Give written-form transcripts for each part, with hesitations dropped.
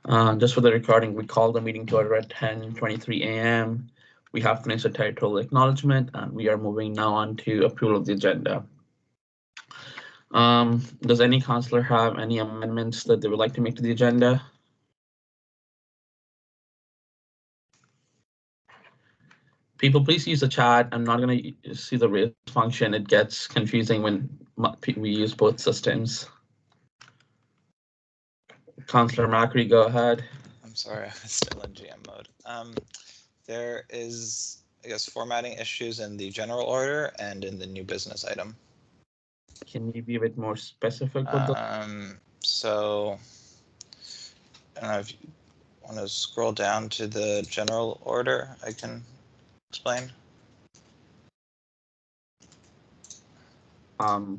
Just for the recording, we called the meeting to order at 10:23 a.m. We have finished the territorial acknowledgement, and we are moving now on to approval of the agenda. Does any councillor have any amendments that they would like to make to the agenda? People, please use the chat. I'm not going to see the raise function. It gets confusing when we use both systems. Councillor Macri, go ahead. I'm sorry, I'm still in GM mode. There is, I guess, formatting issues in the general order and in the new business item. Can you be a bit more specific with So, I don't know if you want to scroll down to the general order, I can explain. I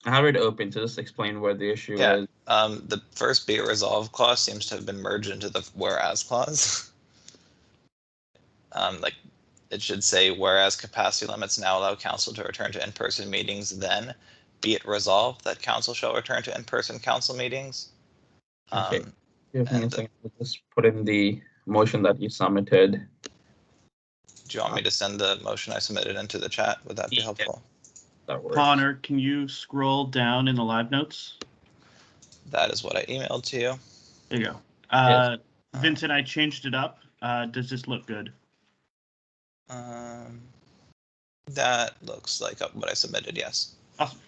have it open to just explain where the issue is. The first be it resolved clause seems to have been merged into the whereas clause. Like it should say, whereas capacity limits now allow council to return to in-person meetings, then be it resolved that council shall return to in-person council meetings. Okay. Give me a second. Just put in the motion that you submitted. Do you want me to send the motion I submitted into the chat? Would that be helpful? That works. Connor, can you scroll down in the live notes? That is what I emailed to you. There you go. Yes. Vincent, I changed it up. Does this look good? That looks like what I submitted, yes. Awesome.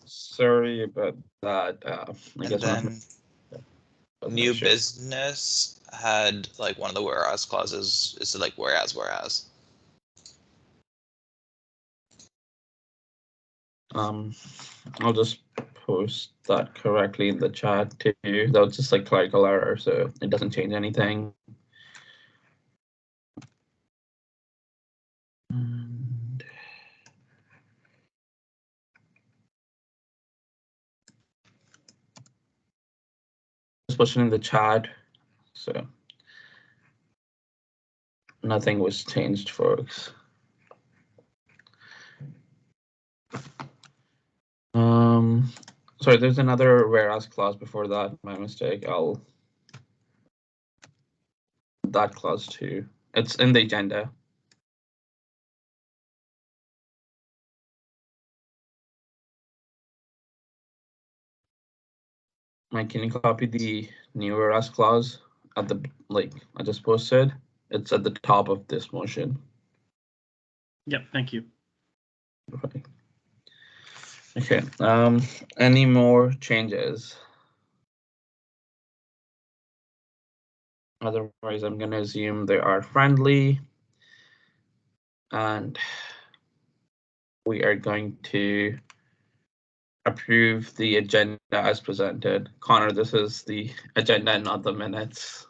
Sorry about that. I guess then new business had like one of the whereas clauses is like whereas. I'll just post that correctly in the chat too. That was just like clerical error, so it doesn't change anything. And just pushing in the chat, so nothing was changed, folks. Sorry, there's another whereas clause before that. My mistake. I'll that clause too. It's in the agenda. Mike, can you copy the new whereas clause at the I just posted? It's at the top of this motion. Yep, thank you. Okay. Any more changes? Otherwise, I'm going to assume they are friendly. And we are going to approve the agenda as presented. Connor, this is the agenda, not the minutes.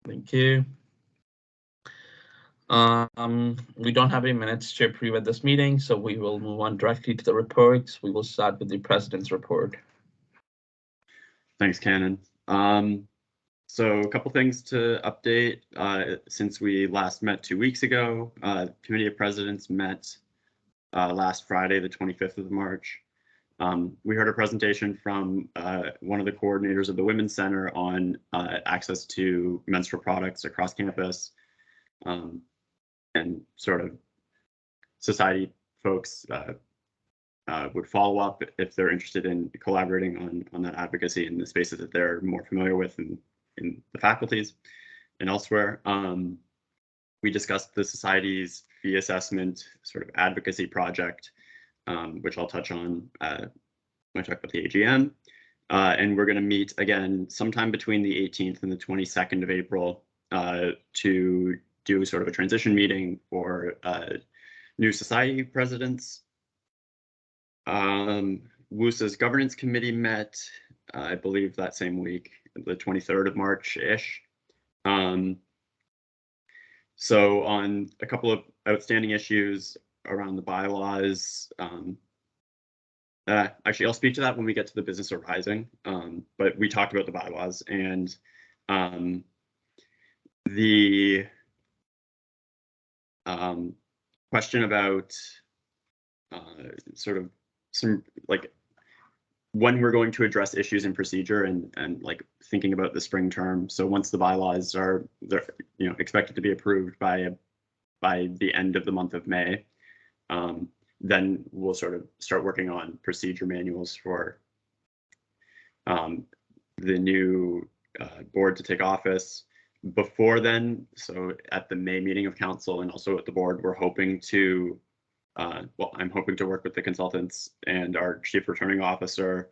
Thank you. We don't have any minutes to approve at this meeting, so we will move on directly to the reports. We will start with the president's report. Thanks, Cannon. So a couple things to update. Since we last met 2 weeks ago, Committee of Presidents met last Friday, the 25th of March. We heard a presentation from one of the coordinators of the Women's Center on access to menstrual products across campus, and sort of society folks would follow up if they're interested in collaborating on that advocacy in the spaces that they're more familiar with in the faculties and elsewhere. We discussed the society's fee assessment sort of advocacy project, which I'll touch on when I talk about the AGM. And we're going to meet again sometime between the 18th and the 22nd of April to do sort of a transition meeting for new society presidents. WUSA's governance committee met, I believe, that same week, the 23rd of March-ish. So on a couple of outstanding issues around the bylaws, actually, I'll speak to that when we get to the business arising, but we talked about the bylaws and the question about sort of some when we're going to address issues in procedure and like thinking about the spring term. So once the bylaws are expected to be approved by the end of the month of May, then we'll sort of start working on procedure manuals for the new board to take office. Before then, so at the May meeting of council and also at the board, we're hoping to I'm hoping to work with the consultants and our chief returning officer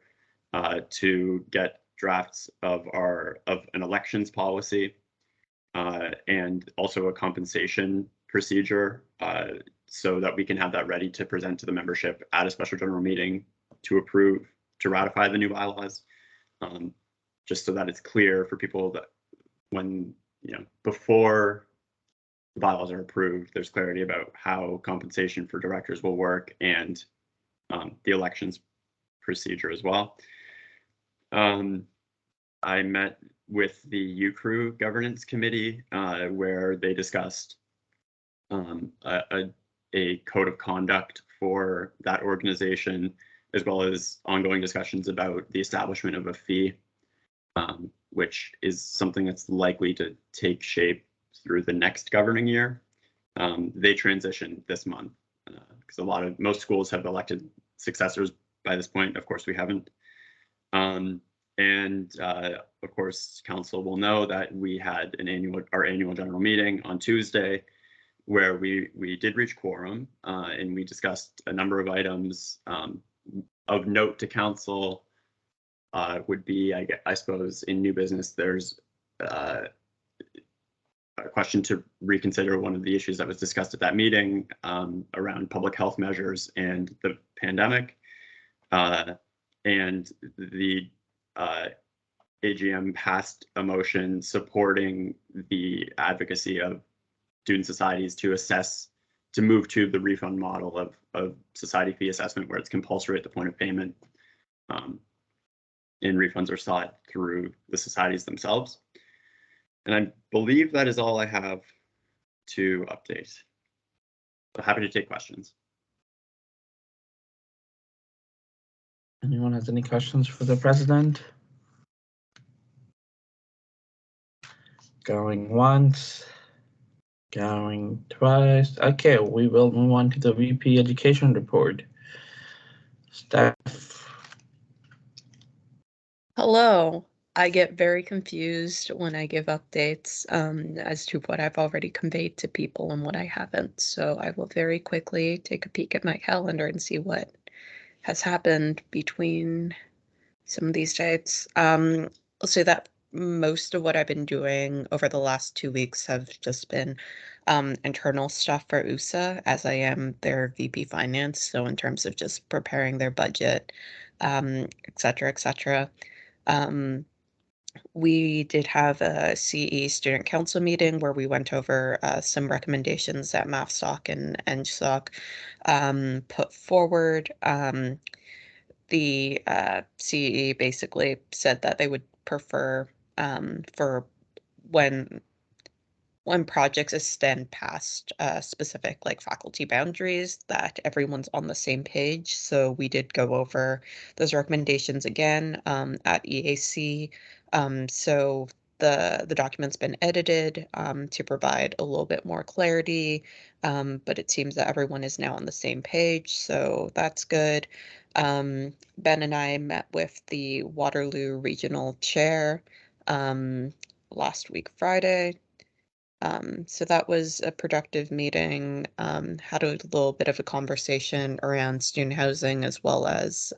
to get drafts of an elections policy and also a compensation procedure so that we can have that ready to present to the membership at a special general meeting to ratify the new bylaws, just so that it's clear for people that when, before the bylaws are approved, there's clarity about how compensation for directors will work and the elections procedure as well. I met with the UCREW governance committee where they discussed a code of conduct for that organization, as well as ongoing discussions about the establishment of a fee, which is something that's likely to take shape through the next governing year. They transition this month because most schools have elected successors by this point. Of course, we haven't. Of course, council will know that we had our annual general meeting on Tuesday, where we did reach quorum and we discussed a number of items. Of note to council would be, I suppose, in new business, there's a question to reconsider one of the issues that was discussed at that meeting around public health measures and the pandemic. And the AGM passed a motion supporting the advocacy of student societies to move to the refund model of society fee assessment, where it's compulsory at the point of payment, and refunds are sought through the societies themselves. And I believe that is all I have to update. So happy to take questions. Anyone has any questions for the president? Going once, going twice. Okay, we will move on to the VP Education report. Staff. Hello. I get very confused when I give updates as to what I've already conveyed to people and what I haven't. So I will very quickly take a peek at my calendar and see what has happened between some of these dates. I'll say that most of what I've been doing over the last 2 weeks have just been internal stuff for USA, as I am their VP Finance. So in terms of just preparing their budget, et cetera, et cetera. We did have a CE Student Council meeting where we went over some recommendations that MAFSOC and NSOC put forward. The CE basically said that they would prefer for when projects extend past specific specific boundaries, that everyone's on the same page. So we did go over those recommendations again at EAC. So the document's been edited to provide a little bit more clarity, but it seems that everyone is now on the same page, so that's good. Ben and I met with the Waterloo Regional Chair last week Friday. So that was a productive meeting. Had a little bit of a conversation around student housing, as well as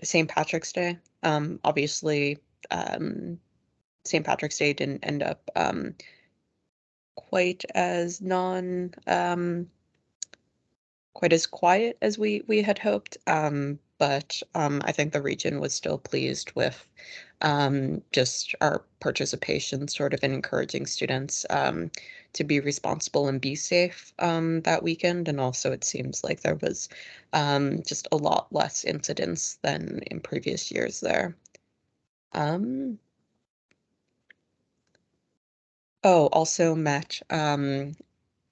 St. Patrick's Day. Obviously, St. Patrick's Day didn't end up quite as quite as quiet as we had hoped. But I think the region was still pleased with just our participation, sort of in encouraging students to be responsible and be safe that weekend. And also it seems like there was just a lot less incidents than in previous years there. Oh, also met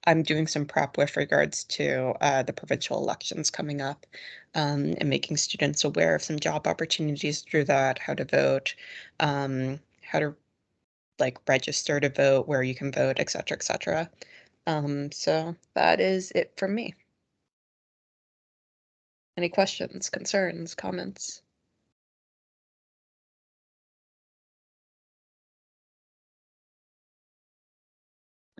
I'm doing some prep with regards to the provincial elections coming up, and making students aware of some job opportunities through that, how to vote, how to like register to vote, where you can vote, et cetera, et cetera. So that is it from me. Any questions, concerns, comments?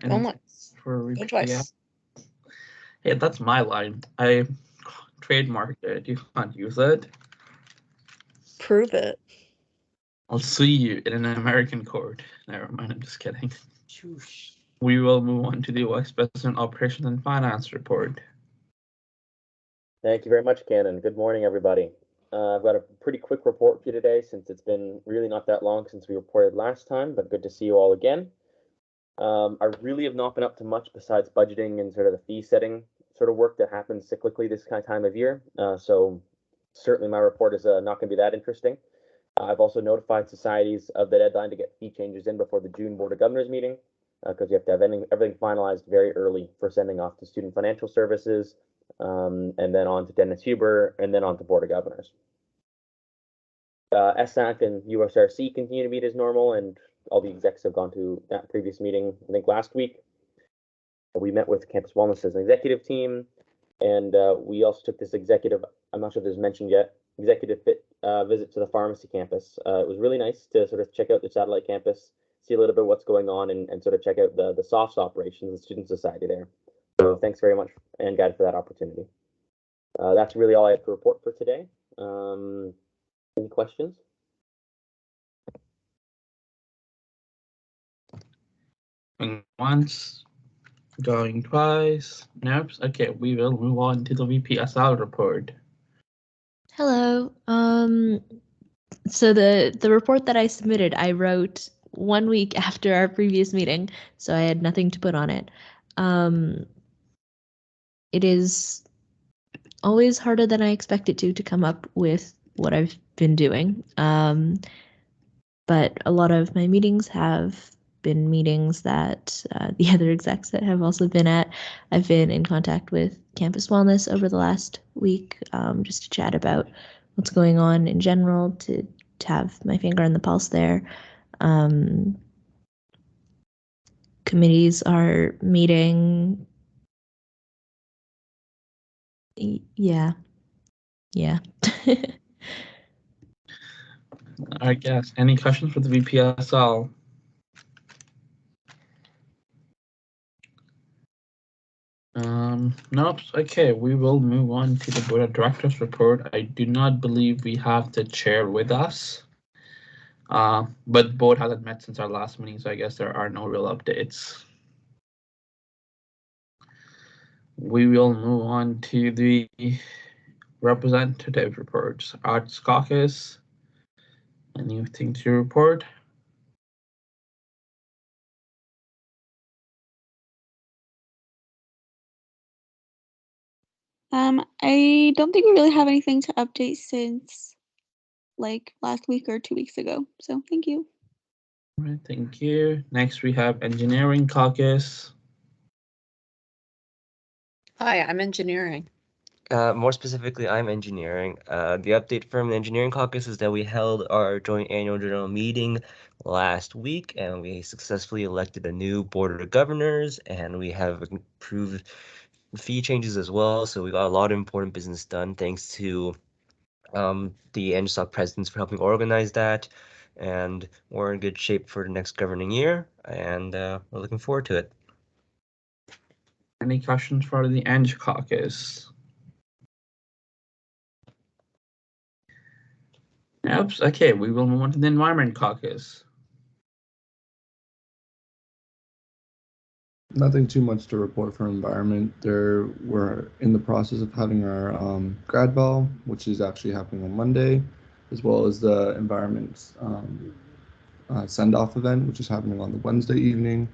Going once, For going twice. Hey, that's my line. I trademarked it. You can't use it. Prove it. I'll sue you in an American court. Never mind, I'm just kidding. We will move on to the Vice President Operations and Finance report. Thank you very much, Cannon. Good morning, everybody. I've got a pretty quick report for you today since it's been really not that long since we reported last time, but good to see you all again. I really have not been up to much besides budgeting and sort of the fee setting sort of work that happens cyclically this kind of time of year. So certainly my report is not going to be that interesting. I've also notified societies of the deadline to get fee changes in before the June Board of Governors meeting, because you have to have everything finalized very early for sending off to Student Financial Services, and then on to Dennis Huber, and then on to Board of Governors. SAC and USRC continue to meet as normal, and all the execs have gone to that previous meeting, I think last week. We met with Campus Wellness as an executive team, and we also took this executive, I'm not sure if this is mentioned yet, executive fit visit to the pharmacy campus. It was really nice to sort of check out the satellite campus, see a little bit what's going on, and sort of check out the SOFS operations, the Student Society there. So thanks very much, and Guide, for that opportunity. That's really all I have to report for today. Any questions? Going once, going twice. Nope. Okay, we will move on to the VPSL report. Hello. So the report that I submitted, I wrote 1 week after our previous meeting, so I had nothing to put on it. It is always harder than I expected to come up with what I've been doing. But a lot of my meetings have been meetings that the other execs that have also been at. I've been in contact with Campus Wellness over the last week, just to chat about what's going on in general, to have my finger on the pulse there. Committees are meeting. Yeah. I guess. Any questions for the VPSL? Nope. Okay, we will move on to the Board of Directors report. I do not believe we have the chair with us. But the board hasn't met since our last meeting, so I guess there are no real updates. We will move on to the representative reports. Arts Caucus. Anything to report? I don't think we really have anything to update since like last week or 2 weeks ago. So thank you. All right, thank you. Next, we have Engineering Caucus. Hi, I'm engineering. More specifically, I'm engineering. The update from the Engineering Caucus is that we held our joint annual general meeting last week, and we successfully elected a new Board of Governors, and we have approved fee changes as well. So we got a lot of important business done thanks to the NSOC presidents for helping organize that. And we're in good shape for the next governing year, and we're looking forward to it. Any questions for the Eng Caucus? Nope. Okay, we will move on to the Environment Caucus. Nothing too much to report for environment. We're in the process of having our grad ball, which is actually happening on Monday, as well as the environment send-off event, which is happening on the Wednesday evening.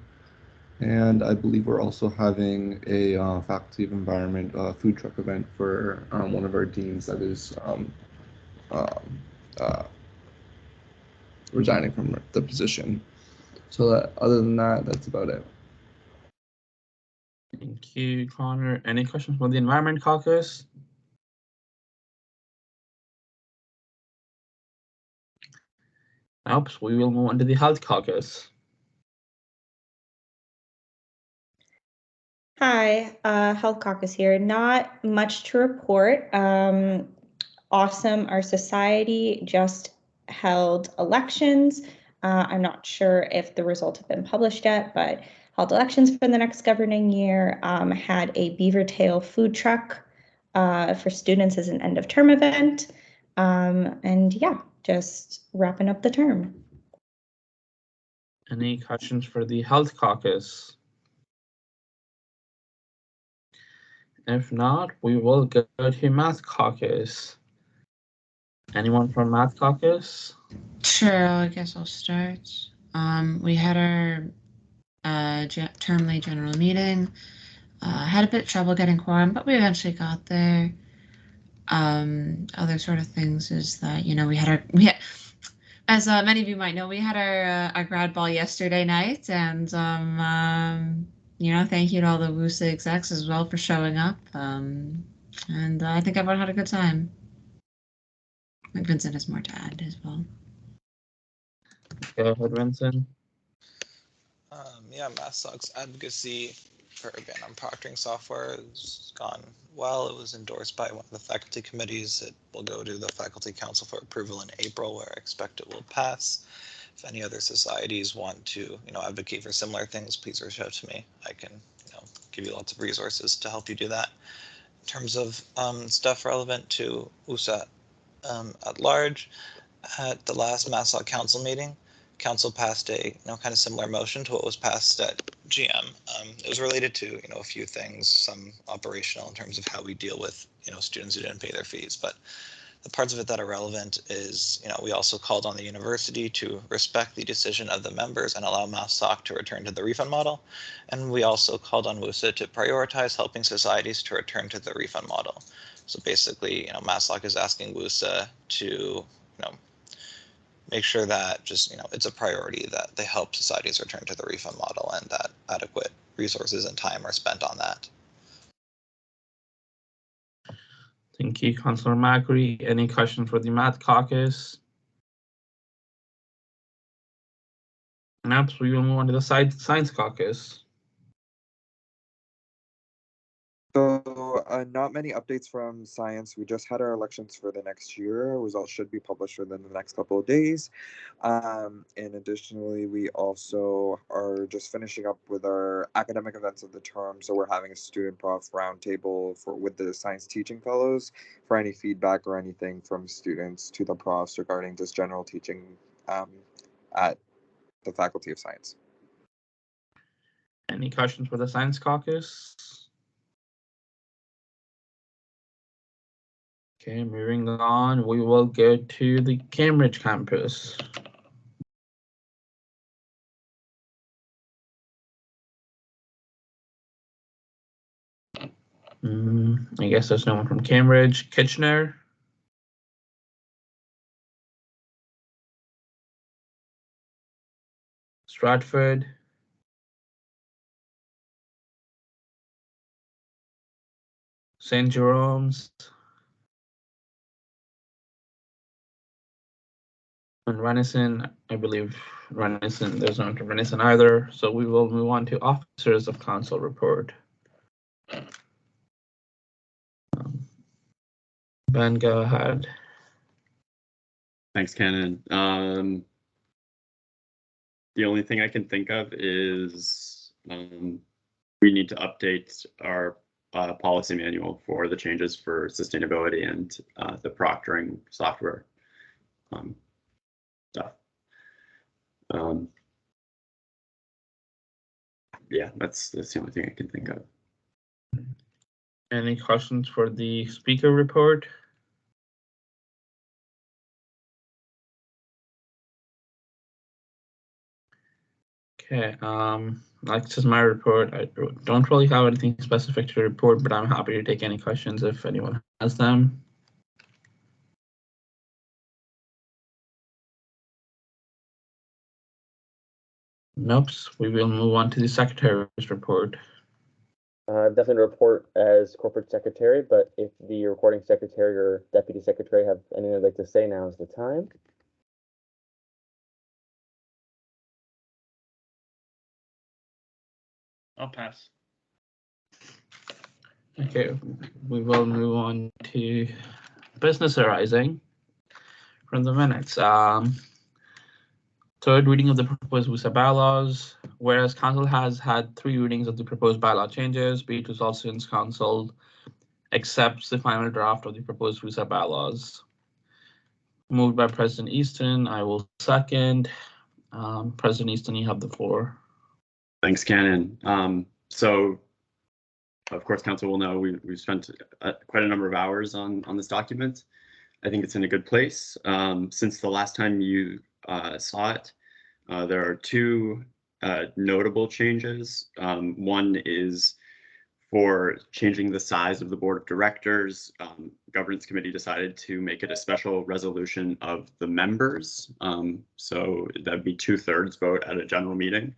And I believe we're also having a Faculty of Environment food truck event for one of our deans that is resigning from the position. So that, other than that, that's about it. Thank you, Connor. Any questions from the Environment Caucus? Nope, so we will move on to the Health Caucus. Hi, Health Caucus here. Not much to report. Awesome. Our society just held elections. I'm not sure if the results have been published yet, but held elections for the next governing year. Had a beaver tail food truck for students as an end of term event. And yeah, just wrapping up the term. Any questions for the Health Caucus? If not, we will go to Math Caucus. Anyone from Math Caucus? Sure, I guess I'll start. We had our termly general meeting. Had a bit of trouble getting quorum, but we eventually got there. Other sort of things is that, you know, as many of you might know, we had our grad ball yesterday night, and you know, thank you to all the WUSA execs as well for showing up. And I think everyone had a good time. I think Vincent has more to add as well. Go ahead, Vincent. Yeah, MathSoc's advocacy for abandoned proctoring software has gone well. It was endorsed by one of the faculty committees. It will go to the Faculty Council for approval in April, where I expect it will pass. If any other societies want to, you know, advocate for similar things, please reach out to me. I can, you know, give you lots of resources to help you do that. In terms of stuff relevant to WUSA at large, at the last MathSoc Council meeting, Council passed a, you know, kind of similar motion to what was passed at GM. It was related to, you know, a few things, some operational in terms of how we deal with, you know, students who didn't pay their fees. But the parts of it that are relevant is, you know, we also called on the university to respect the decision of the members and allow MathSoc to return to the refund model. And we also called on WUSA to prioritize helping societies to return to the refund model. So basically, you know, MathSoc is asking WUSA to, you know, make sure that just, you know, it's a priority that they help societies return to the refund model and that adequate resources and time are spent on that. Thank you, Councillor Macri. Any questions for the Math Caucus? Nope, so we will move on to the Science Caucus. So not many updates from science. We just had our elections for the next year. Results should be published within the next couple of days. And additionally, we also are just finishing up with our academic events of the term. So we're having a student prof roundtable with the science teaching fellows for any feedback or anything from students to the profs regarding just general teaching at the Faculty of Science. Any questions for the Science Caucus? Okay, moving on, we will go to the Cambridge campus. I guess there's no one from Cambridge. Kitchener. Stratford. St. Jerome's. And Renison, I believe Renison, there's no one from Renison either. So we will move on to Officers of Council report. Ben, go ahead. Thanks, Cannon. The only thing I can think of is we need to update our policy manual for the changes for sustainability and the proctoring software stuff. Yeah, that's the only thing I can think of. Any questions for the speaker report? Okay, like this is my report. I don't really have anything specific to report, but I'm happy to take any questions if anyone has them. Nope, we will move on to the Secretary's report. Definitely report as corporate secretary, but if the recording secretary or deputy secretary have anything they'd like to say, now is the time. I'll pass. Okay, we will move on to business arising from the minutes. Third reading of the proposed WUSA bylaws. Whereas council has had 3 readings of the proposed bylaw changes, be it resolved since council accepts the final draft of the proposed WUSA bylaws. Moved by President Easton. I will second. President Easton, you have the floor. Thanks, Cannon. So, of course, council will know we've spent quite a number of hours on this document. I think it's in a good place. Since the last time you saw it, there are 2 notable changes. One is for changing the size of the board of directors. Governance committee decided to make it a special resolution of the members. So that'd be 2/3 vote at a general meeting.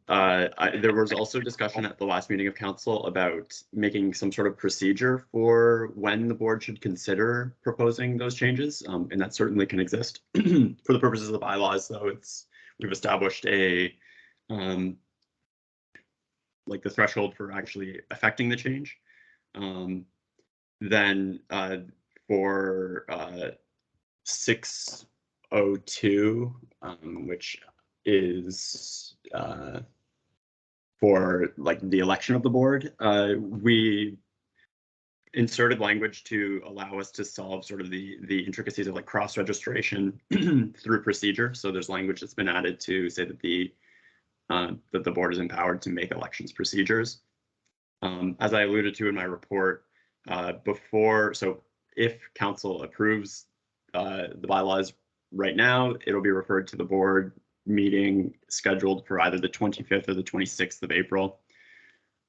There was also discussion at the last meeting of council about making some sort of procedure for when the board should consider proposing those changes, and that certainly can exist. For the purposes of the bylaws, though, we've established a like the threshold for actually affecting the change. Then for 602, which is for like the election of the board, we inserted language to allow us to solve sort of the intricacies of like cross registration through procedure. So there's language that's been added to say that the board is empowered to make elections procedures. As I alluded to in my report, so if council approves the bylaws right now, it'll be referred to the board meeting scheduled for either the 25th or the 26th of April.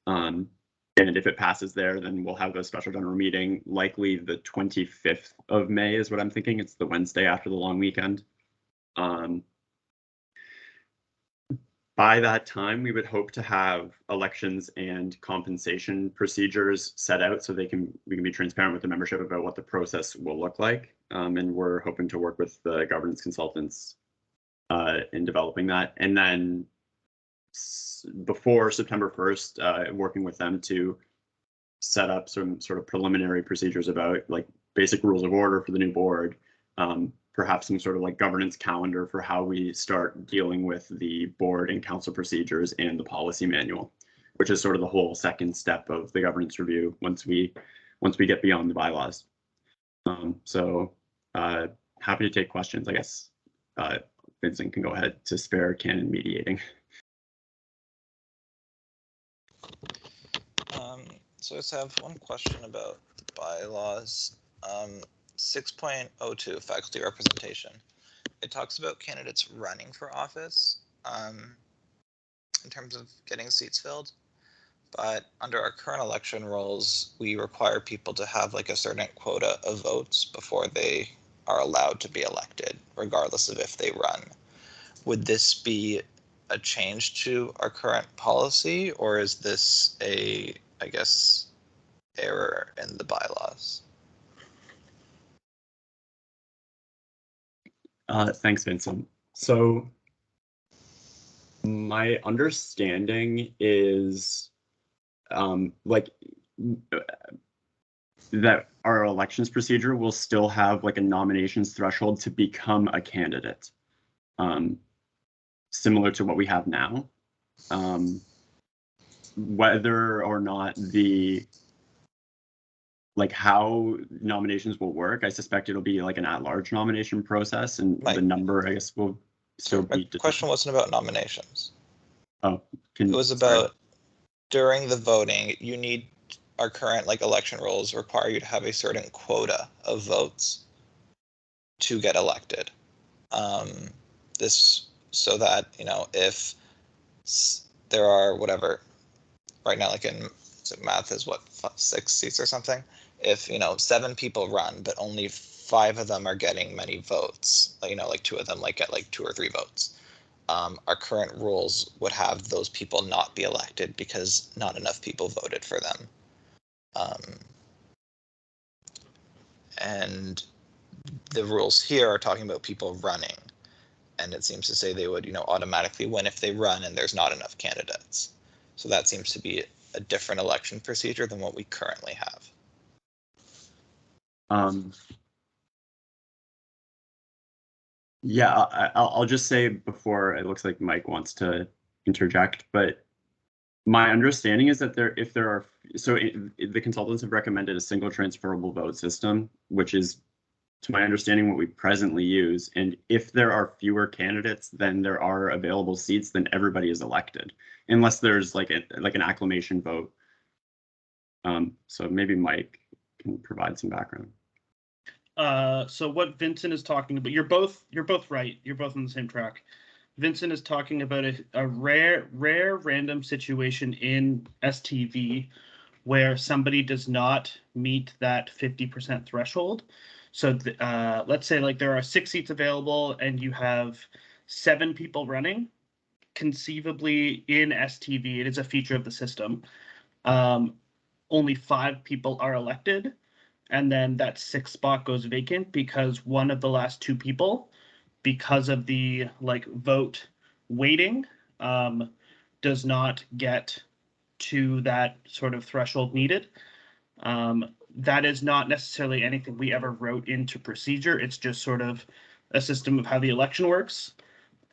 And if it passes there, then we'll have a special general meeting, likely the 25th of May is what I'm thinking. It's the Wednesday after the long weekend. By that time, we would hope to have elections and compensation procedures set out so we can be transparent with the membership about what the process will look like. And we're hoping to work with the governance consultants in developing that. And then before September 1st, working with them to set up some sort of preliminary procedures about like basic rules of order for the new board, perhaps some sort of like governance calendar for how we start dealing with the board and council procedures and the policy manual, which is sort of the whole second step of the governance review once we get beyond the bylaws. So happy to take questions. I guess Vincent can go ahead to spare Cannon mediating. So I just have one question about the bylaws. 6.02 faculty representation. It talks about candidates running for office in terms of getting seats filled. But under our current election rules, we require people to have like a certain quota of votes before they are allowed to be elected, regardless of if they run. Would this be a change to our current policy, or is this a, I guess, error in the bylaws? Thanks, Vincent. So my understanding is like that our elections procedure will still have like a nominations threshold to become a candidate, similar to what we have now. Whether or not how nominations will work, I suspect it'll be like an at-large nomination process, and the number, I guess, will still be. The question wasn't about nominations. Oh, it was about during the voting. You need our current election rules require you to have a certain quota of votes to get elected. This so that if there are whatever right now, like in math is what 6 seats or something. If 7 people run, but only 5 of them are getting many votes, like 2 of them get 2 or 3 votes, our current rules would have those people not be elected because not enough people voted for them. And the rules here are talking about people running, and it seems to say they would, automatically win if they run and there's not enough candidates. So that seems to be a different election procedure than what we currently have. Yeah, I'll just say before it looks like Mike wants to interject, but my understanding is that the consultants have recommended a single transferable vote system, which is, to my understanding, what we presently use. And if there are fewer candidates than there are available seats, then everybody is elected, unless there's like an acclamation vote. So maybe Mike can provide some background. So what Vincent is talking about, you're both right. You're both on the same track. Vincent is talking about a rare random situation in STV where somebody does not meet that 50% threshold. So let's say like there are 6 seats available and you have 7 people running. Conceivably in STV, it is a feature of the system. Only 5 people are elected, and then that 6th spot goes vacant because one of the last 2 people, because of the vote weighting, does not get to that sort of threshold needed. That is not necessarily anything we ever wrote into procedure. It's just sort of a system of how the election works.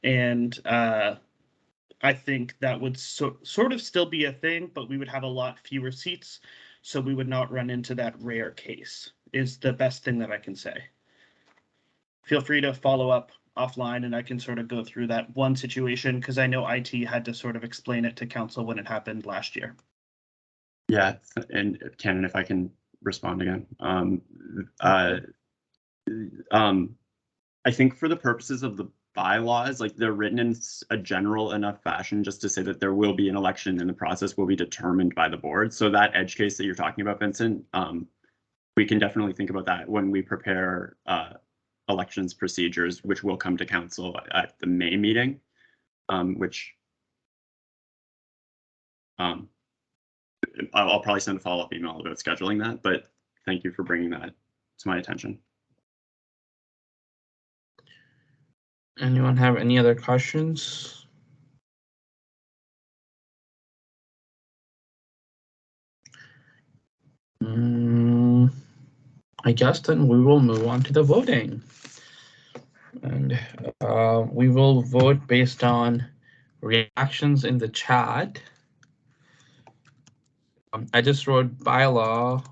And I think that would sort of still be a thing, but we would have a lot fewer seats, so we would not run into that rare case, is the best thing that I can say. Feel free to follow up offline and I can sort of go through that one situation, because I know IT had to sort of explain it to council when it happened last year. Yeah, and Canon, if I can respond again. I think for the purposes of the bylaws, like they're written in a general enough fashion just to say that there will be an election and the process will be determined by the board. So that edge case that you're talking about, Vincent, we can definitely think about that when we prepare elections procedures, which will come to council at the May meeting, which I'll probably send a follow-up email about scheduling that, but thank you for bringing that to my attention. Anyone have any other questions? I guess then we will move on to the voting. And we will vote based on reactions in the chat. I just wrote bylaw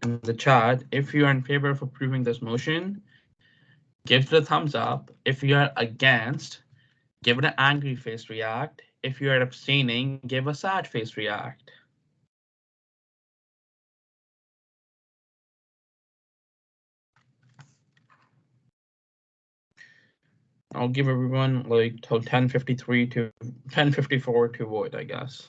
in the chat. If you are in favor of approving this motion, give it a thumbs up. If you are against, give it an angry face react. If you are abstaining, give a sad face react. I'll give everyone like till 10:53 to 10:54 to vote, I guess.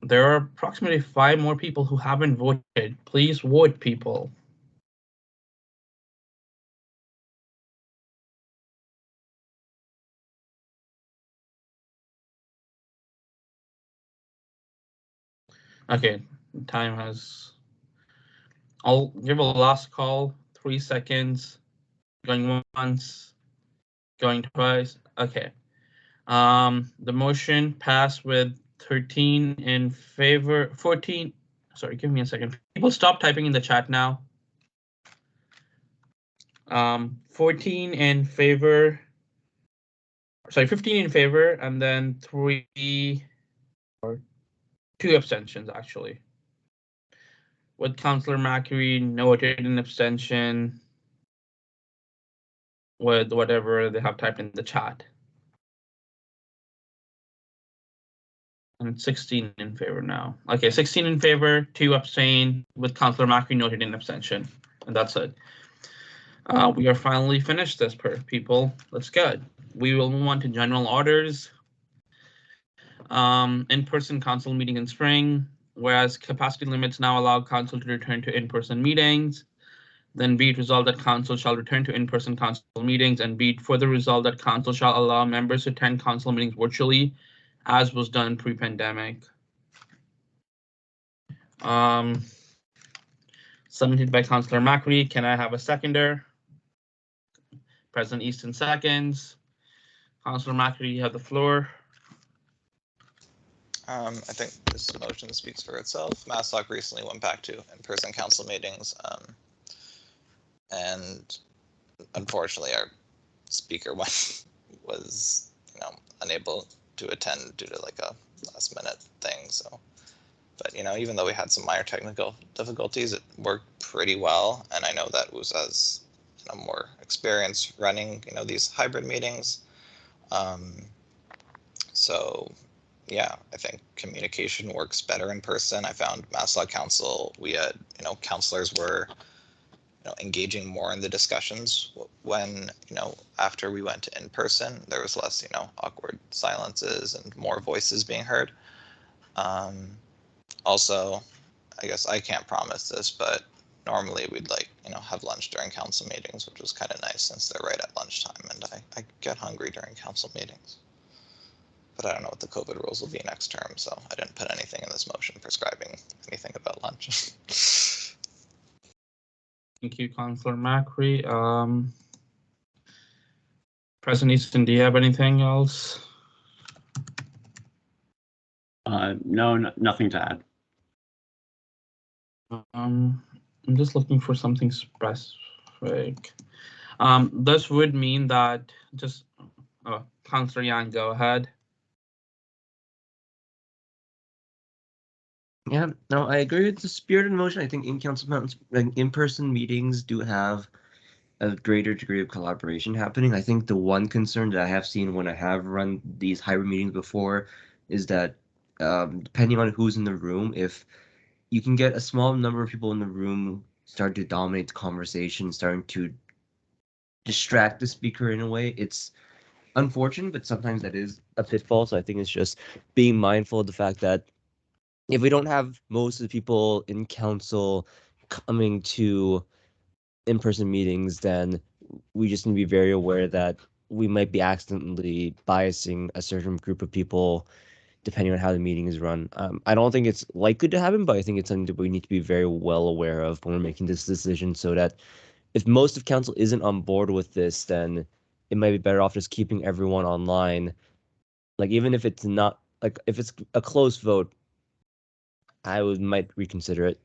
There are approximately 5 more people who haven't voted. Please vote, people. Okay, time has. I'll give a last call. 3 seconds. Going once. Going twice. Okay. The motion passed with 13 in favor. 14. Sorry, give me a second. People stop typing in the chat now. 14 in favor. sorry, 15 in favor, and then 2 abstentions actually. With Councillor Macri noted an abstention with whatever they have typed in the chat. And it's 16 in favor now. Okay, 16 in favor, 2 abstain, with Councillor Macri noted an abstention, and that's it. We are finally finished this, people. That's good. We will move on to general orders. In-person council meeting in spring, whereas capacity limits now allow council to return to in-person meetings. Then be it resolved that council shall return to in-person council meetings, and be it further resolved that council shall allow members to attend council meetings virtually, as was done pre-pandemic. Submitted by Councillor Macri. Can I have a seconder? President Easton seconds. Councillor Macri, you have the floor. I think this motion speaks for itself. Massac recently went back to in-person council meetings, and unfortunately, our speaker was, unable to attend due to like a last-minute thing. So, but even though we had some minor technical difficulties, it worked pretty well, and I know that Uza's more experience running these hybrid meetings. So yeah, I think communication works better in person. I found Massac Council, we had, councillors were, engaging more in the discussions when, after we went to in person. There was less, awkward silences and more voices being heard. Also, I guess I can't promise this, but normally we'd have lunch during council meetings, which was kind of nice since they're right at lunchtime, and I get hungry during council meetings. But I don't know what the COVID rules will be next term, so I didn't put anything in this motion prescribing anything about lunch. Thank you, Councillor Macri. President Easton, do you have anything else? No, nothing to add. I'm just looking for something specific. This would mean that just Councillor Yang, go ahead. Yeah, no, I agree with the spirit of the motion. I think in-person meetings do have a greater degree of collaboration happening. I think the one concern that I have seen when I have run these hybrid meetings before is that depending on who's in the room, if you can get a small number of people in the room start to dominate the conversation, starting to distract the speaker in a way, it's unfortunate, but sometimes that is a pitfall. So I think it's just being mindful of the fact that if we don't have most of the people in council coming to in-person meetings, then we just need to be very aware that we might be accidentally biasing a certain group of people depending on how the meeting is run. I don't think it's likely to happen, but I think it's something that we need to be very well aware of when we're making this decision, so that if most of council isn't on board with this, then it might be better off just keeping everyone online. Like, even if it's not, like, if it's a close vote, I might reconsider it.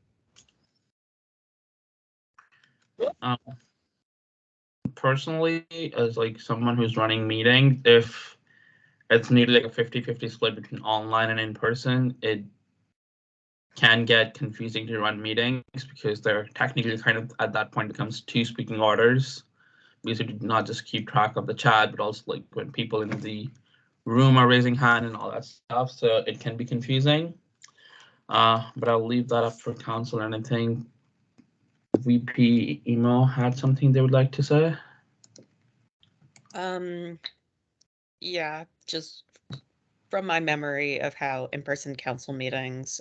Personally, as like someone who's running meetings, if it's needed like a 50-50 split between online and in person, it can get confusing to run meetings because they're technically kind of at that point becomes 2 speaking orders, because you do not just keep track of the chat, but also like when people in the room are raising hand and all that stuff. So it can be confusing. But I'll leave that up for council. And I think VP Emo had something they would like to say. Yeah, just from my memory of how in-person council meetings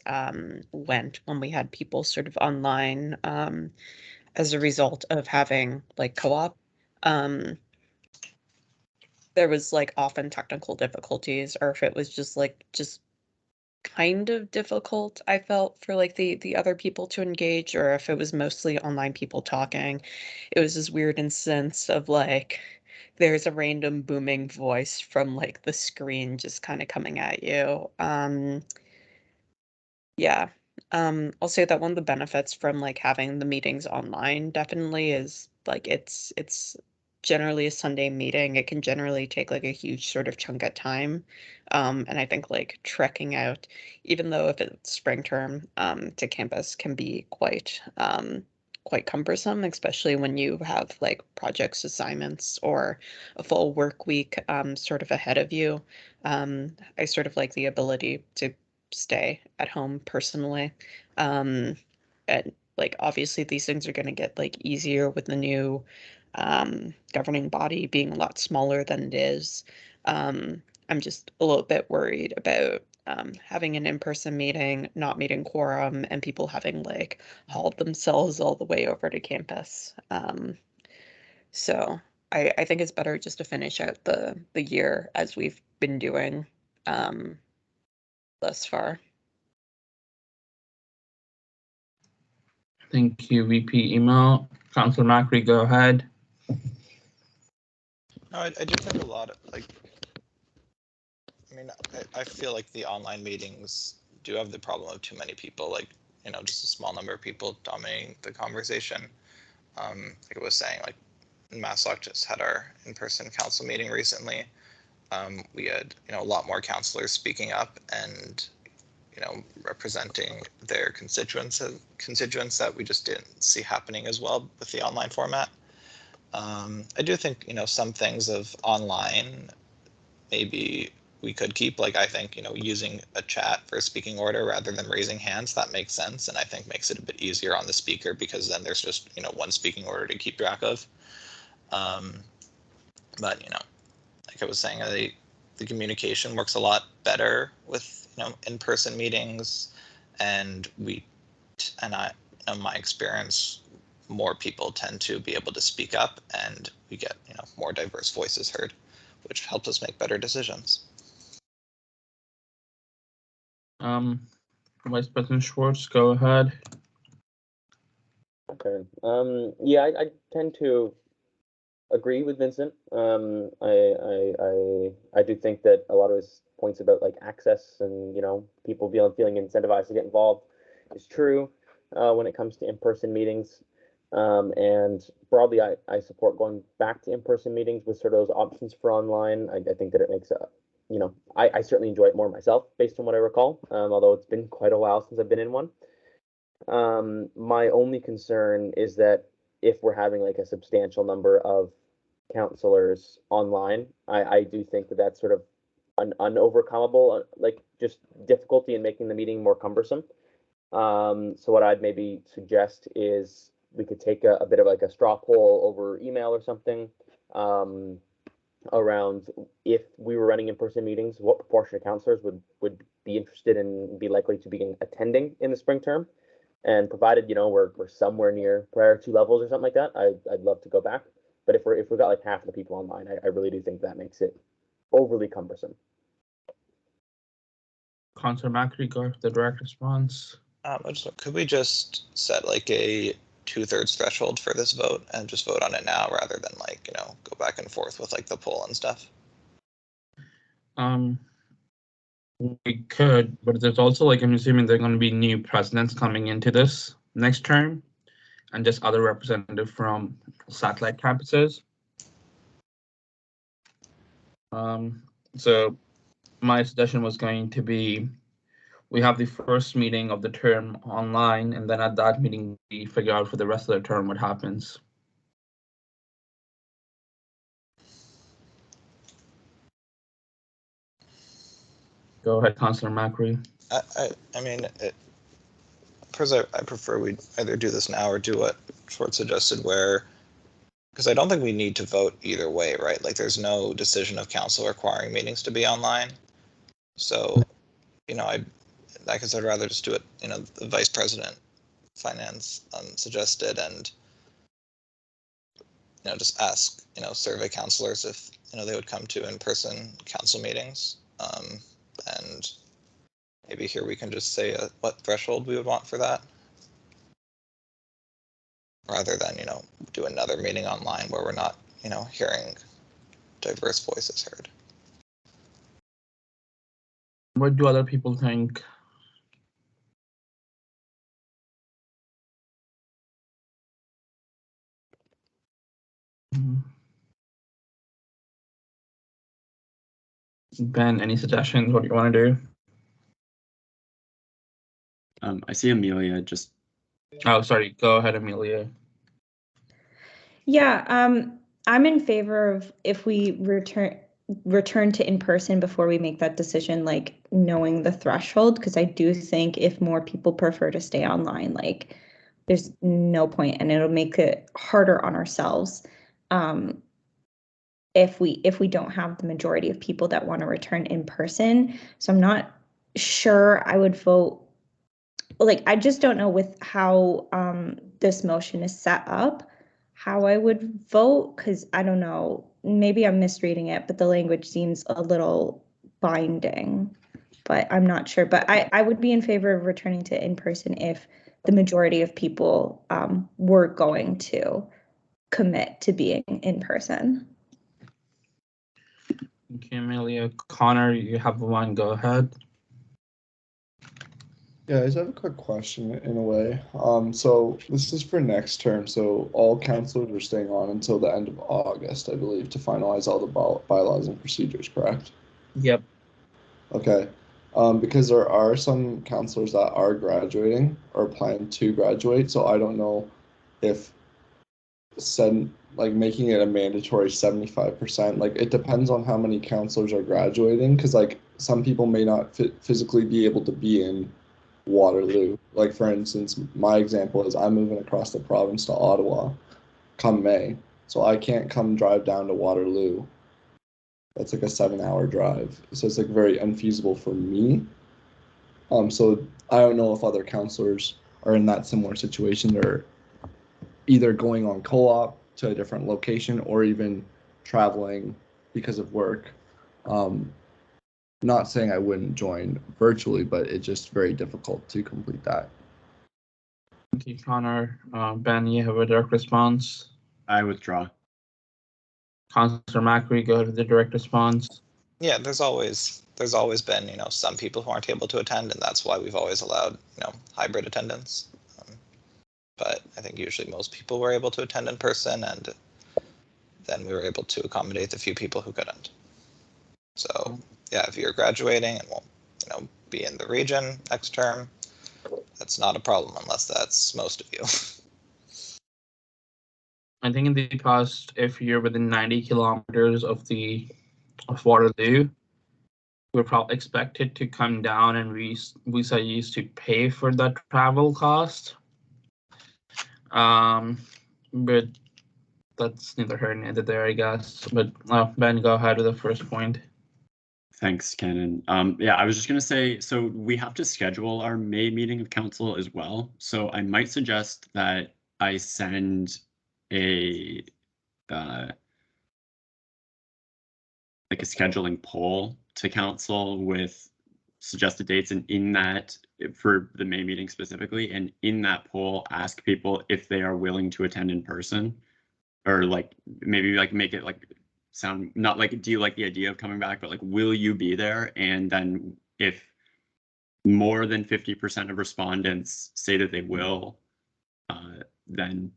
went when we had people sort of online as a result of having like co-op, there was like often technical difficulties, or if it was just kind of difficult, I felt, for like the other people to engage, or if it was mostly online people talking, it was this weird instance of like there's a random booming voice from like the screen just kind of coming at you. Yeah. I'll say that one of the benefits from like having the meetings online definitely is like it's generally a Sunday meeting, it can generally take like a huge sort of chunk of time. And I think like trekking out, even though if it's spring term, to campus can be quite cumbersome, especially when you have like projects, assignments, or a full work week sort of ahead of you. I sort of like the ability to stay at home personally. And like obviously these things are going to get like easier with the new governing body being a lot smaller than it is. I'm just a little bit worried about having an in-person meeting, not meeting quorum, and people having like hauled themselves all the way over to campus. So I think it's better just to finish out the year as we've been doing thus far. Thank you, VP Email. Councillor Macri, go ahead. No, I do think a lot of like, I mean, I feel like the online meetings do have the problem of too many people, like, you know, just a small number of people dominating the conversation. Like I was saying, like MASLOC just had our in-person council meeting recently. We had, you know, a lot more councillors speaking up and, you know, representing their constituents that we just didn't see happening as well with the online format. I do think, you know, some things of online maybe we could keep, like I think, you know, using a chat for a speaking order rather than raising hands, that makes sense, and I think makes it a bit easier on the speaker because then there's just, you know, one speaking order to keep track of. But, you know, like I was saying, the communication works a lot better with, you know, in-person meetings, and in my experience, more people tend to be able to speak up, and we get, you know, more diverse voices heard, which helps us make better decisions. Vice President Schwartz, go ahead. Okay. Yeah, I tend to agree with Vincent. I do think that a lot of his points about like access and, you know, people feeling incentivized to get involved is true when it comes to in-person meetings. And broadly, I support going back to in-person meetings with sort of those options for online. I think that it makes you know, I certainly enjoy it more myself based on what I recall, although it's been quite a while since I've been in one. My only concern is that if we're having like a substantial number of counselors online, I do think that that's sort of an unovercomable, like just difficulty in making the meeting more cumbersome. So what I'd maybe suggest is we could take a bit of like a straw poll over email or something around if we were running in-person meetings, what proportion of counselors would be interested and be likely to be attending in the spring term. And provided, you know, we're somewhere near prior 2 levels or something like that, I'd love to go back. But if we've got like half of the people online, I really do think that makes it overly cumbersome. Councillor Macri, go for the direct response. Could we just set like a 2/3 threshold for this vote and just vote on it now rather than like, you know, go back and forth with like the poll and stuff? We could, but there's also like, I'm assuming there are going to be new presidents coming into this next term and just other representatives from satellite campuses. So my suggestion was going to be, we have the first meeting of the term online, and then at that meeting, we figure out for the rest of the term what happens. Go ahead, Councillor Macri. I mean, I prefer we either do this now or do what Schwartz suggested, where, because I don't think we need to vote either way, right? Like there's no decision of council requiring meetings to be online. So, you know, I guess I'd rather just do it, you know, the Vice President Finance suggested, and, you know, just ask, you know, survey councilors if, you know, they would come to in-person council meetings. And maybe here we can just say what threshold we would want for that, rather than, you know, do another meeting online where we're not, you know, hearing diverse voices heard. What do other people think? Ben, any suggestions? What do you want to do? I see Amelia just. Oh, sorry. Go ahead, Amelia. Yeah, I'm in favor of if we return to in person before we make that decision, like knowing the threshold, because I do think if more people prefer to stay online, like there's no point, and it'll make it harder on ourselves. If we don't have the majority of people that want to return in person. So I'm not sure I would vote. Like, I just don't know with how this motion is set up, how I would vote, because I don't know, maybe I'm misreading it, but the language seems a little binding, but I'm not sure. But I would be in favor of returning to in person if the majority of people were going to commit to being in person. Okay, Amelia. Connor, you have one. Go ahead. Yeah, I just have a quick question in a way. So this is for next term. So all councillors are staying on until the end of August, I believe, to finalize all the bylaws and procedures, correct? Yep. Okay. Because there are some councillors that are graduating or plan to graduate, so I don't know if making it a mandatory 75%, like it depends on how many councillors are graduating, because like some people may not physically be able to be in Waterloo. Like for instance, my example is I'm moving across the province to Ottawa come May, so I can't come drive down to Waterloo. That's like a 7-hour drive, so it's like very unfeasible for me. So I don't know if other councillors are in that similar situation. They're either going on co-op to a different location or even traveling because of work. Not saying I wouldn't join virtually, but it's just very difficult to complete that. Thank you, Connor. Ben, you have a direct response. I withdraw. Councillor Macri, go to the direct response. Yeah, there's always been, some people who aren't able to attend, and that's why we've always allowed, hybrid attendance. But I think usually most people were able to attend in person, and then we were able to accommodate the few people who couldn't. So yeah, if you're graduating and won't, be in the region next term, that's not a problem unless that's most of you. I think in the past, if you're within 90 kilometers of Waterloo, we're probably expected to come down, and we used to pay for that travel cost. But that's neither here nor there, I guess. But Ben, go ahead with the first point. Thanks, Cannon. Yeah, I was just going to say, so we have to schedule our May meeting of council as well. So I might suggest that I send a scheduling poll to council with suggested dates, and in that, for the May meeting specifically, and in that poll, ask people if they are willing to attend in person, or maybe make it sound not like, do you like the idea of coming back, but will you be there? And then if more than 50% of respondents say that they will, then,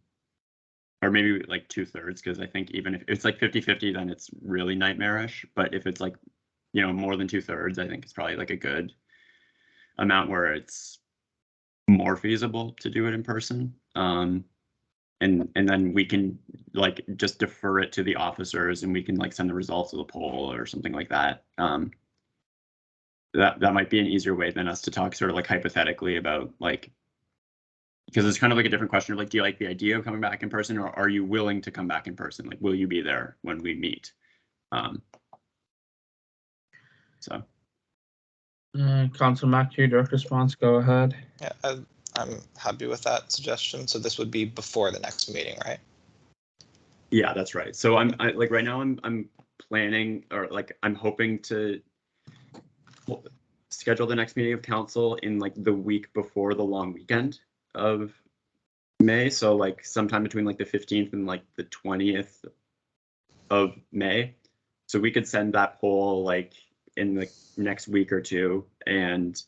or maybe 2/3, because I think even if it's 50-50, then it's really nightmarish. But if it's more than 2/3, I think it's probably a good amount where it's more feasible to do it in person. And then we can just defer it to the officers, and we can send the results of the poll or something like that. That might be an easier way than us to talk sort of hypothetically about because it's kind of a different question of do you like the idea of coming back in person, or are you willing to come back in person? Will you be there when we meet? So. Councillor Macri, direct response, go ahead. Yeah, I'm happy with that suggestion. So this would be before the next meeting, right? Yeah, that's right. So I'm right now I'm planning, or I'm hoping to schedule the next meeting of council in the week before the long weekend of May. So sometime between the 15th and the 20th of May. So we could send that poll in the next week or two, and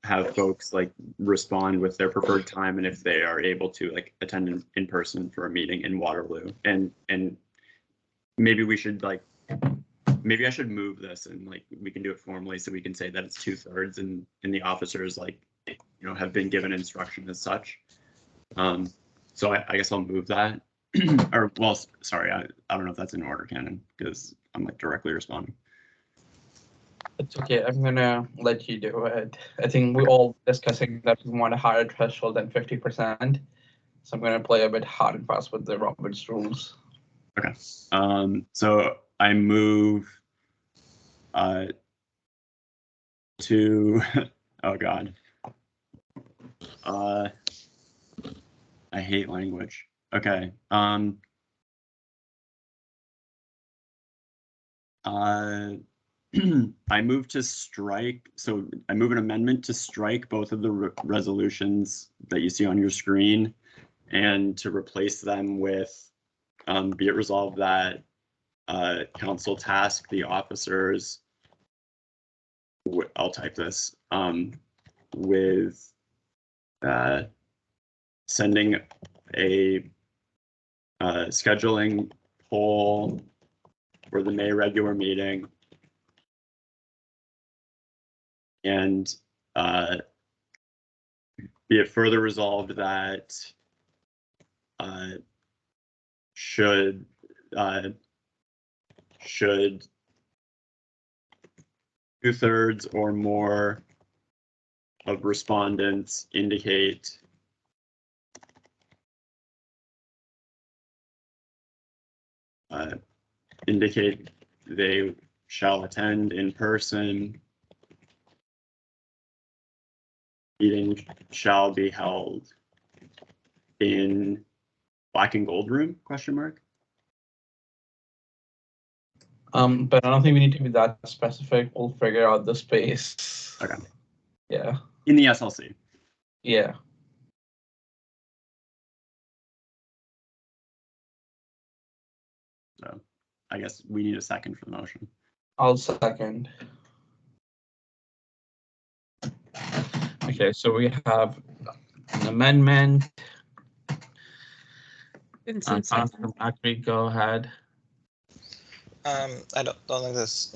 have folks respond with their preferred time, and if they are able to attend in person for a meeting in Waterloo. And maybe we should maybe I should move this and like we can do it formally so we can say that it's 2/3 and the officers like have been given instruction as such. So I guess I'll move that. Or well, sorry, I don't know if that's in order, Cannon, because I'm like directly responding. It's okay. I'm gonna let you do it. I think we're all discussing that we want a higher threshold than 50%. So I'm gonna play a bit hard and fast with the Roberts rules. Okay. So I move to oh god. I hate language. Okay. I move to strike. So I move an amendment to strike both of the resolutions that you see on your screen, and to replace them with, be it resolved that council task the officers. I'll type this with sending a scheduling poll for the May regular meeting, and be it further resolved that should 2/3 or more of respondents indicate they shall attend in person, meeting shall be held in Black and Gold Room, question mark? But I don't think we need to be that specific. We'll figure out the space. Okay. Yeah. In the SLC. Yeah. So I guess we need a second for the motion. I'll second. Okay, so we have an amendment. Actually, go ahead. I don't think this,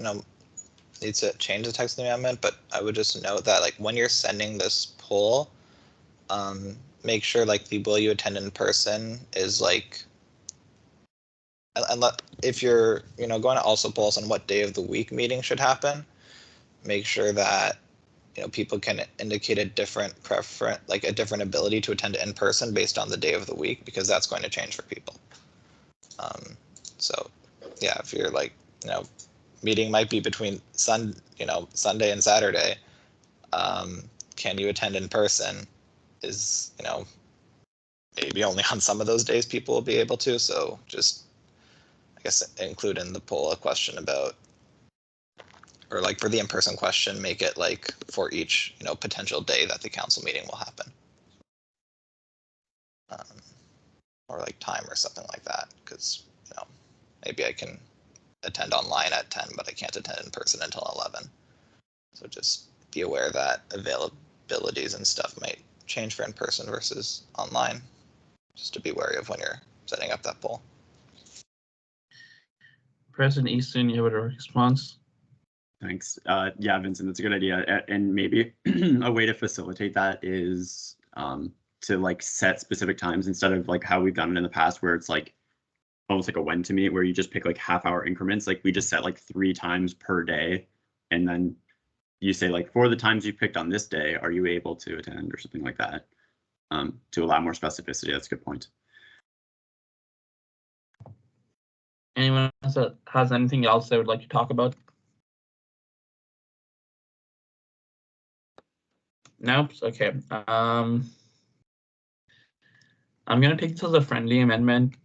needs to change the text of the amendment, but I would just note that like when you're sending this poll, make sure like the will you attend in person is like, and if you're going to also polls on what day of the week meeting should happen, make sure that people can indicate a different preference, like a different ability to attend in person based on the day of the week, because that's going to change for people. So yeah, if you're like, meeting might be between Sunday and Saturday, can you attend in person is, maybe only on some of those days people will be able to. So just, I guess, include in the poll a question about, or like for the in-person question, make it like for each, potential day that the council meeting will happen. Or like time or something like that, because, maybe I can attend online at 10, but I can't attend in person until 11. So just be aware that availabilities and stuff might change for in-person versus online, just to be wary of when you're setting up that poll. President Easton, you have a response? Thanks. Yeah, Vincent, that's a good idea. And maybe a way to facilitate that is to like set specific times instead of like how we've done it in the past, where it's like almost like a when to meet, where you just pick like half-hour increments. Like we just set like 3 times per day, and then you say like, for the times you picked on this day, are you able to attend, or something like that, to allow more specificity. That's a good point. Anyone else that has anything else they would like to talk about? Nope. Okay. I'm gonna take this as a friendly amendment.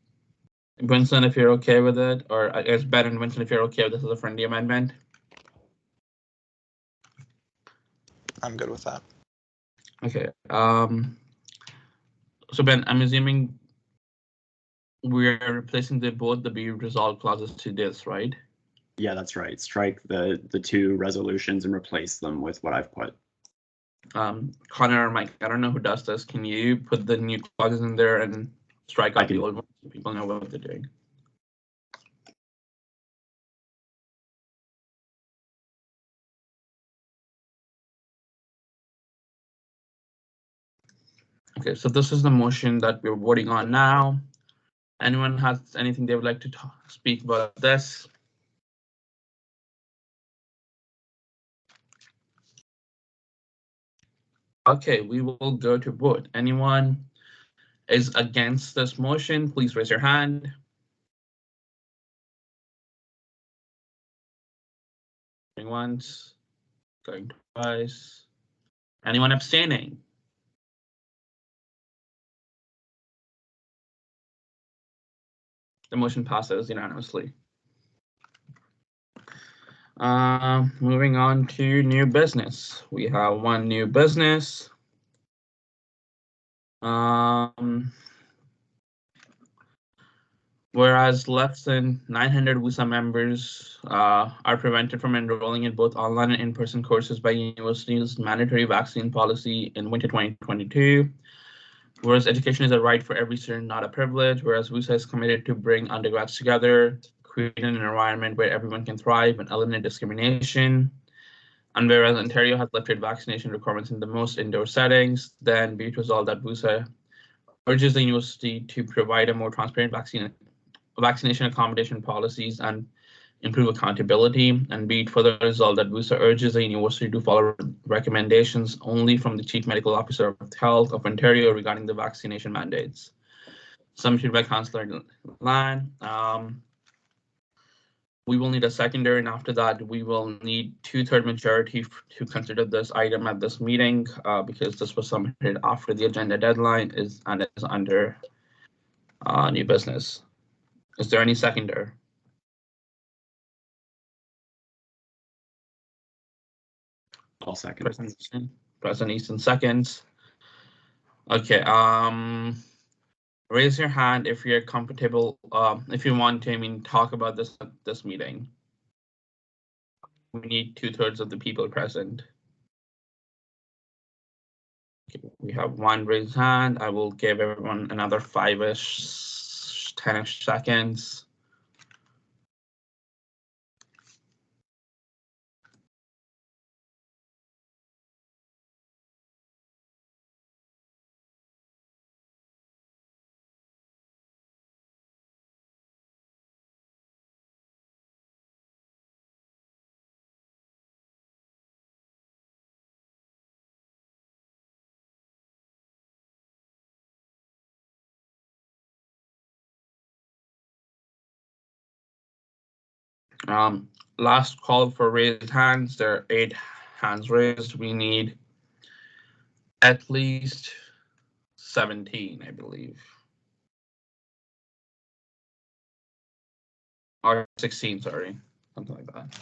Winston, if you're okay with it, or I guess Ben and Winston, if you're okay with this as a friendly amendment. I'm good with that. Okay. So Ben, I'm assuming we're replacing both the be resolved clauses to this, right? Yeah, that's right. Strike the 2 resolutions and replace them with what I've put. Connor or Mike, I don't know who does this. Can you put the new clauses in there and strike out the old ones so people know what they're doing? Okay, so this is the motion that we're voting on now. Anyone has anything they would like to speak about this? Okay, we will go to vote. Anyone is against this motion, please raise your hand. Going once, going twice. Anyone abstaining? The motion passes unanimously. Moving on to new business. We have one new business. Whereas less than 900 WUSA members are prevented from enrolling in both online and in-person courses by university's mandatory vaccine policy in winter 2022. Whereas education is a right for every student, not a privilege. Whereas WUSA is committed to bring undergrads together, create an environment where everyone can thrive and eliminate discrimination. And whereas Ontario has lifted vaccination requirements in the most indoor settings, then be it resolved that WUSA urges the university to provide a more transparent vaccination accommodation policies and improve accountability, and be it further resolved that WUSA urges the university to follow recommendations only from the Chief Medical Officer of Health of Ontario regarding the vaccination mandates. Submitted by Councillor Lan. We will need a seconder, and after that, we will need 2/3 majority to consider this item at this meeting because this was submitted after the agenda deadline and is under new business. Is there any seconder? I'll second. President Easton seconds. Okay. Raise your hand if you're comfortable. If you want to, talk about this at this meeting. We need 2/3 of the people present. Okay, we have one raised hand. I will give everyone another 5-ish, 10-ish seconds. Last call for raised hands. There are 8 hands raised. We need at least 17, I believe. Or 16, sorry, something like that.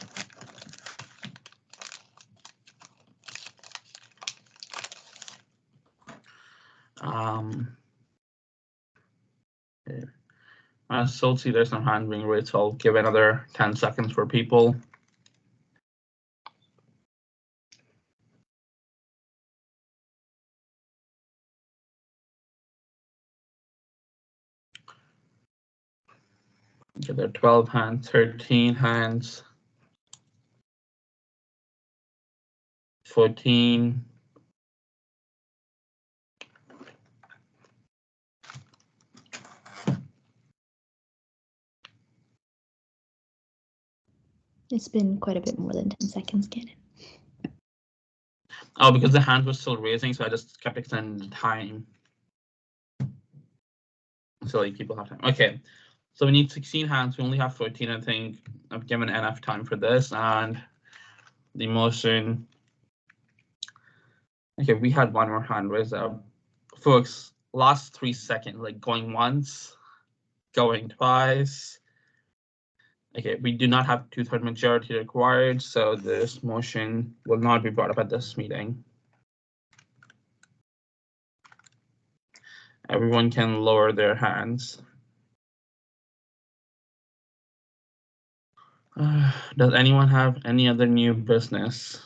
Okay. I still see there's some hand being raised, so I'll give another 10 seconds for people. Okay, there are 12 hands, 13 hands, 14. It's been quite a bit more than 10 seconds, Gannon. Oh, because the hand was still raising, so I just kept extending the time. So like people have time. Okay, so we need 16 hands. We only have 14. I think I've given enough time for this, and the motion. Okay, we had one more hand raised up. Folks, last 3 seconds, like going once, going twice. Okay, we do not have 2/3 majority required, so this motion will not be brought up at this meeting. Everyone can lower their hands. Does anyone have any other new business?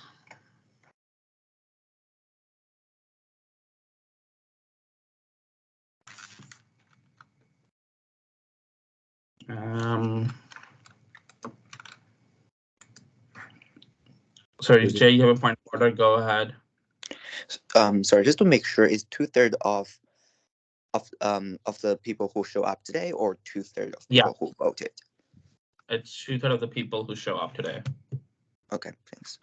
Sorry, Jay, you have a point of order. Go ahead. Sorry, just to make sure, is 2/3 of the people who show up today, or 2/3 of Yeah. people who voted? It's 2/3 of the people who show up today. Okay, thanks.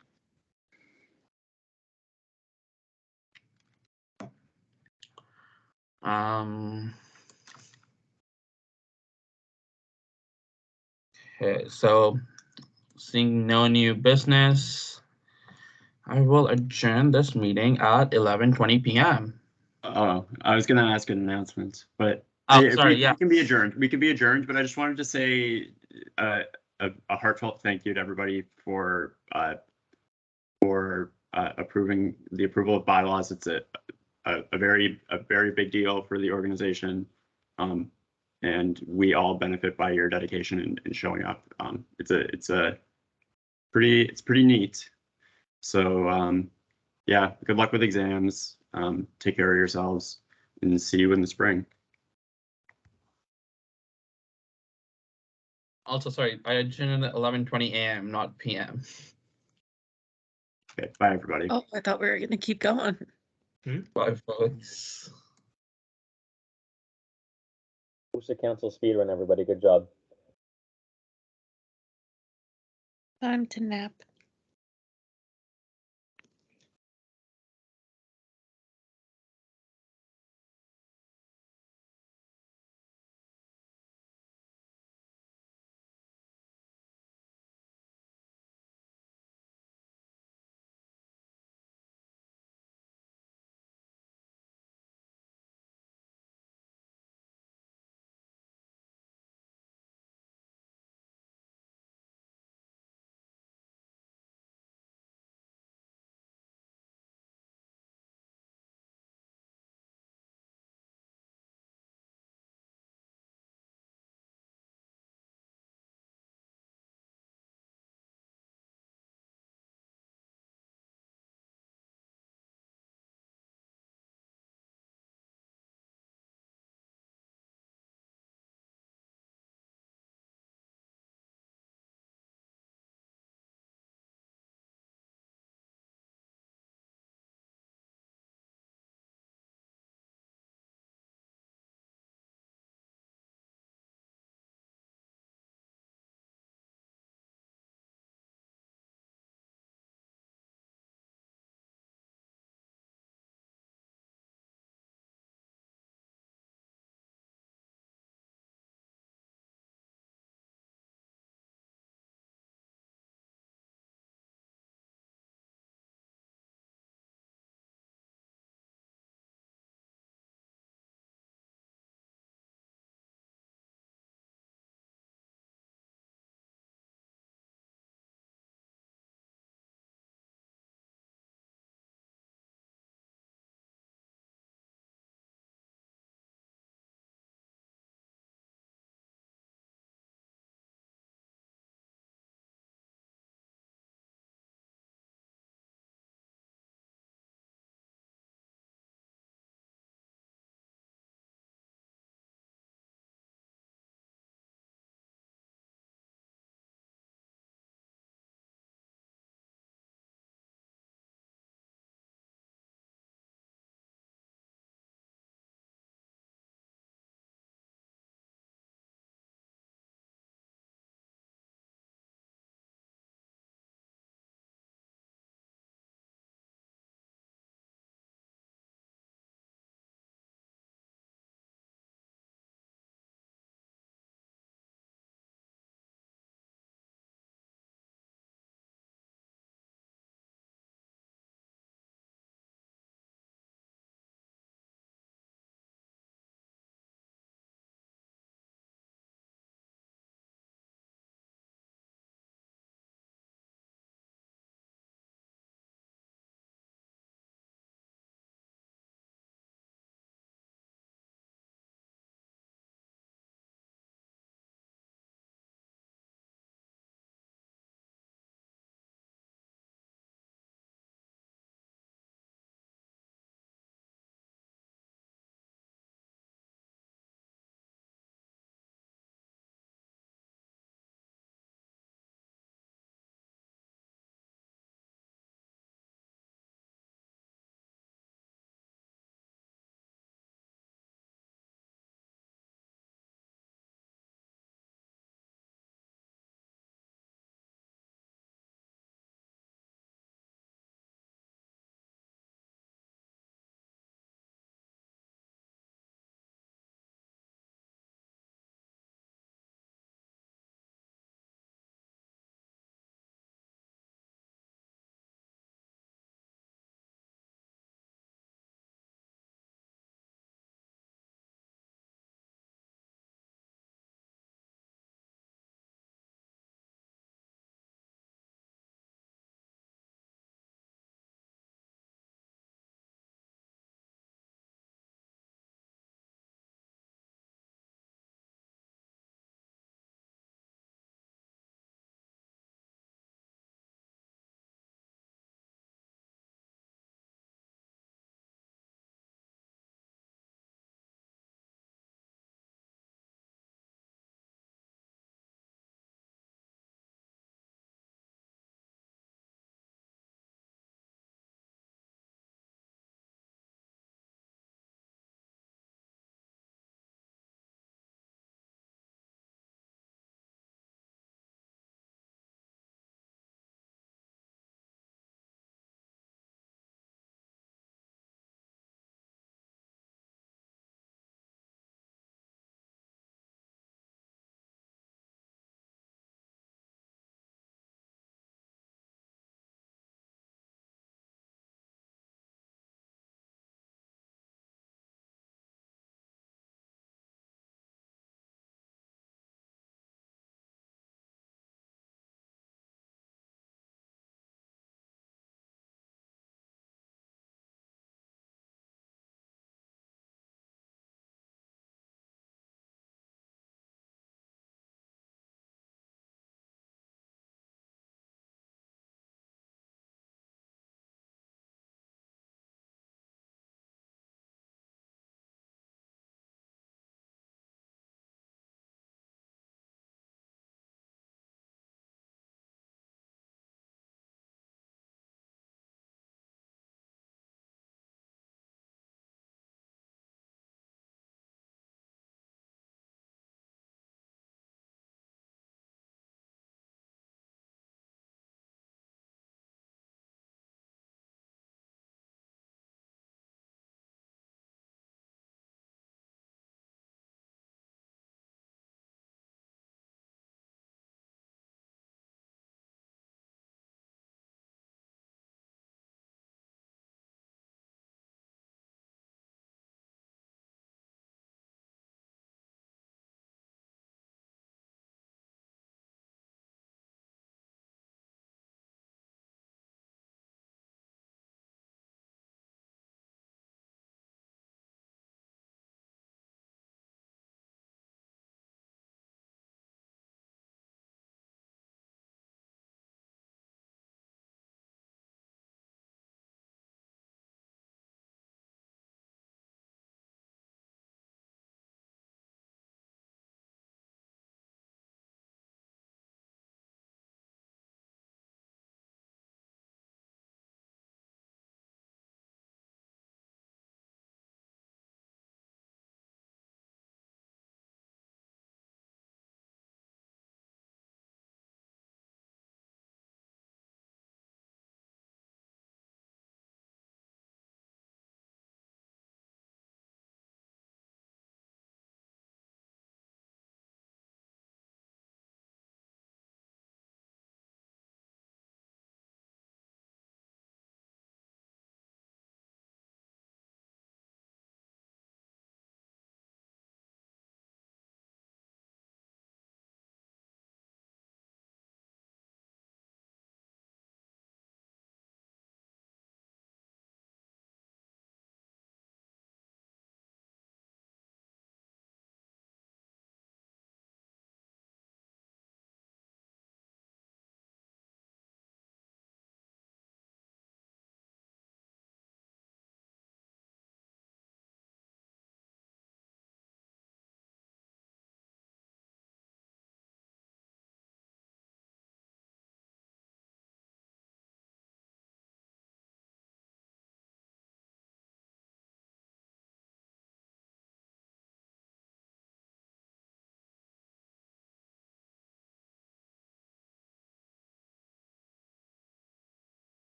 Okay, so seeing no new business, I will adjourn this meeting at 11:20 p.m. Oh, I was gonna ask an announcement, but Oh, if sorry, we, yeah. we can be adjourned. We can be adjourned, but I just wanted to say a heartfelt thank you to everybody for approving the approval of bylaws. It's a very big deal for the organization, and we all benefit by your dedication and showing up. It's pretty neat. So yeah, good luck with exams. Take care of yourselves, and see you in the spring. Also, sorry, I adjourned at 11:20 a.m., not p.m. Okay, bye everybody. Oh, I thought we were gonna keep going. Bye, folks. Booster Council speedrun, everybody. Good job. Time to nap.